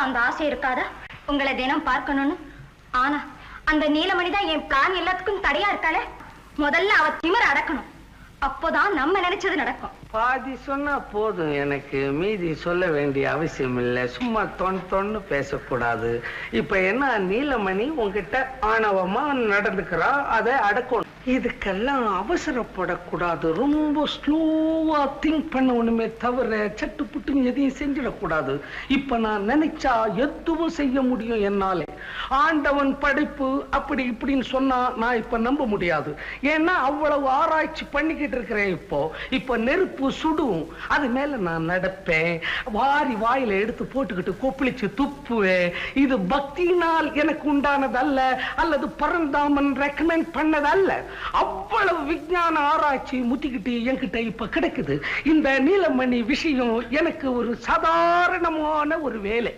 அந்த ஆசை இருக்காதா உங்களை தினம் பார்க்கணும்னு? ஆனா அந்த நீலமணிதான் என் பிளான் எல்லாத்துக்கும் தடையா இருக்காளே. முதல்ல அவ திமிர அடக்கணும், அப்போதான் நம்ம நினைச்சது நடக்கும். பாதி சொன்னா போதும், எனக்கு மீதி சொல்ல வேண்டிய அவசியம் இல்லை. சும்மா தொன்னு பேசக்கூடாது. இப்ப என்ன, நீலமணி உங்ககிட்ட ஆணவமா நடந்துக்கிறா, அதை அடக்கணும். இதுக்கெல்லாம் அவசரப்படக்கூடாது. ரொம்ப ஸ்லோவா திங்க் பண்ணணுமே தவிர சட்டு புட்டுன்னு எதையும் செஞ்சிடக்கூடாது. இப்ப நான் நினைச்சா எதுவும் செய்ய முடியும் என்னாலே. ஆண்டவன் படைப்பு அப்படி இப்படின்னு சொன்னா நான் இப்ப நம்ப முடியாது. ஏன்னா அவ்வளவு ஆராய்ச்சி பண்ணிக்கிட்டு இருக்கிறேன். இப்ப நெருப்பு சுடும், அது மேல நான் நடப்பேன். வாரி வாயில எடுத்து போட்டுக்கிட்டு கொப்பளிச்சு துப்புவேன். இது பக்தியினால் எனக்கு உண்டானதல்ல, அல்லது பரந்தாமன் ரெக்கமெண்ட் பண்ணதல்ல. அவ்வளவு விஞ்ஞான ஆராய்ச்சி முத்திக்கிட்டு என்கிட்ட இப்ப கிடைக்குது. இந்த நீலமணி விஷயம் எனக்கு ஒரு சாதாரணமான ஒரு வேலை.